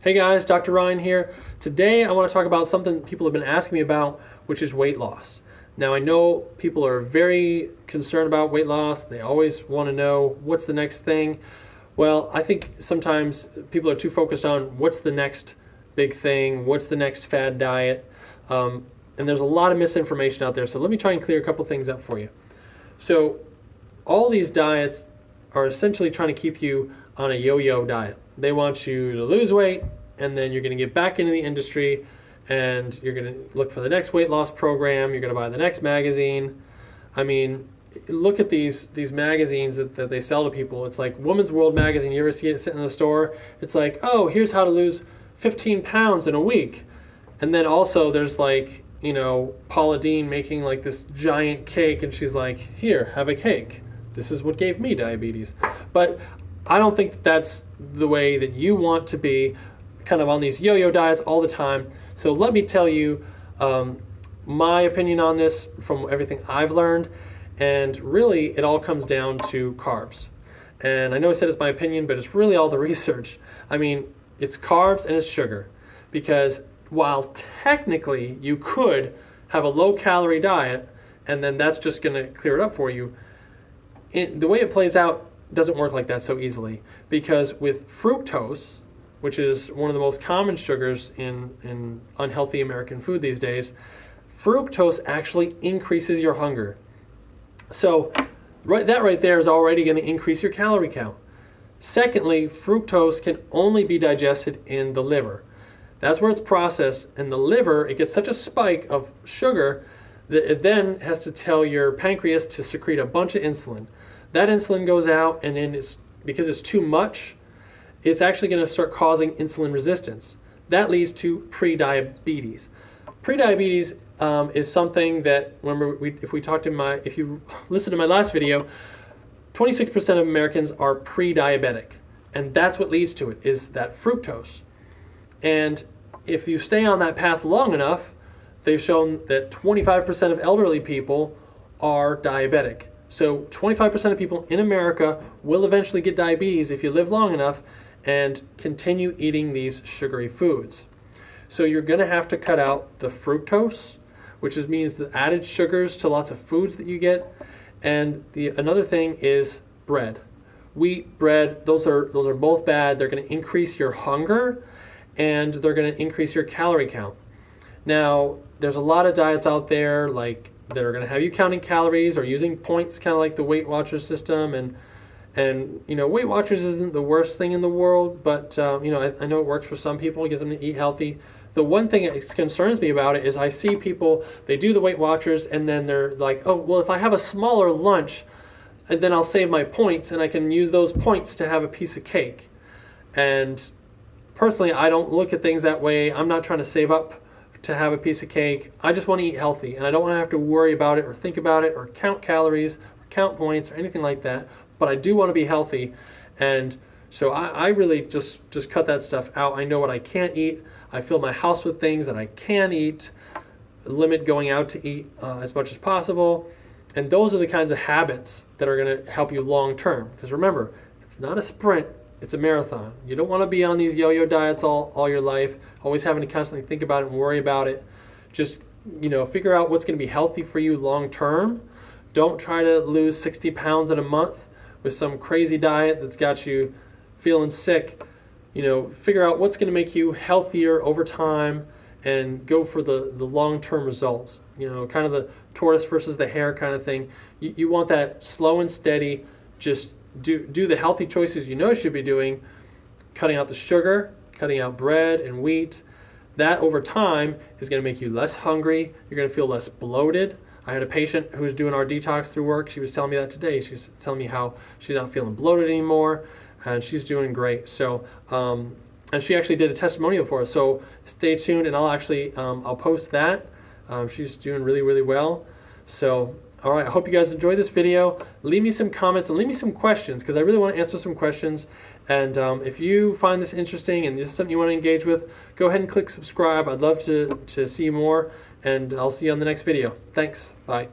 Hey guys, Dr. Ryan here. Today I want to talk about something people have been asking me about, which is weight loss. Now I know people are very concerned about weight loss. They always want to know what's the next thing. Well, I think sometimes people are too focused on what's the next big thing, what's the next fad diet, and there's a lot of misinformation out there. So let me try and clear a couple things up for you. So all these diets are essentially trying to keep you on a yo-yo diet. They want you to lose weight, and then you're going to get back into the industry, and you're going to look for the next weight loss program. You're going to buy the next magazine. I mean, look at these magazines that they sell to people. It's like Woman's World magazine. You ever see it sitting in the store? It's like, oh, here's how to lose 15 pounds in a week. And then also there's like, you know, Paula Deen making like this giant cake, and she's like, here, have a cake. This is what gave me diabetes. But I don't think that's the way that you want to be, kind of on these yo-yo diets all the time. So let me tell you my opinion on this from everything I've learned. And really, it all comes down to carbs. And I know I said it's my opinion, but it's really all the research. I mean, it's carbs and it's sugar. Because while technically you could have a low-calorie diet, and then that's just going to clear it up for you, the way it plays out doesn't work like that so easily, because with fructose, which is one of the most common sugars in unhealthy American food these days, fructose actually increases your hunger. So that right there is already going to increase your calorie count. Secondly, fructose can only be digested in the liver. That's where it's processed. In the liver, it gets such a spike of sugar that it then has to tell your pancreas to secrete a bunch of insulin. That insulin goes out, and then because it's too much, it's actually going to start causing insulin resistance. That leads to pre-diabetes. Pre-diabetes is something that, remember, if you listen to my last video, 26% of Americans are pre-diabetic, and that's what leads to it, is that fructose. And if you stay on that path long enough, they've shown that 25% of elderly people are diabetic. So 25% of people in America will eventually get diabetes if you live long enough and continue eating these sugary foods. So you're going to have to cut out the fructose, which means the added sugars to lots of foods that you get. And another thing is bread. Wheat, bread, those are both bad. They're going to increase your hunger, and they're going to increase your calorie count. Now, there's a lot of diets out there that are going to have you counting calories or using points, kind of like the Weight Watchers system. And you know, Weight Watchers isn't the worst thing in the world, but you know, I know it works for some people. It gets them to eat healthy. The one thing that concerns me about it is I see people, they do the Weight Watchers, and then they're like, oh, well, if I have a smaller lunch, and then I'll save my points, and I can use those points to have a piece of cake. And personally, I don't look at things that way. I'm not trying to save up to have a piece of cake. I just want to eat healthy, and I don't want to have to worry about it or think about it or count calories or count points or anything like that. But I do want to be healthy, and so I really just cut that stuff out. I know what I can't eat. I fill my house with things that I can eat, limit going out to eat as much as possible, and those are the kinds of habits that are going to help you long term. Because remember, it's not a sprint, it's a marathon. You don't want to be on these yo-yo diets all your life, always having to constantly think about it and worry about it. Just, you know, figure out what's going to be healthy for you long term. Don't try to lose 60 pounds in a month with some crazy diet that's got you feeling sick. You know, figure out what's going to make you healthier over time and go for the long-term results. You know, kind of the tortoise versus the hare kind of thing. You want that slow and steady, just do the healthy choices you know you should be doing, cutting out the sugar, cutting out bread and wheat. That over time is going to make you less hungry. You're going to feel less bloated. I had a patient who was doing our detox through work. She was telling me that today. She was telling me how she's not feeling bloated anymore, and she's doing great. So, and she actually did a testimonial for us. So stay tuned, and I'll post that. She's doing really, really well. So, all right, I hope you guys enjoyed this video. Leave me some comments and leave me some questions, because I really want to answer some questions. And if you find this interesting and this is something you want to engage with, go ahead and click subscribe. I'd love to see more, and I'll see you on the next video. Thanks. Bye.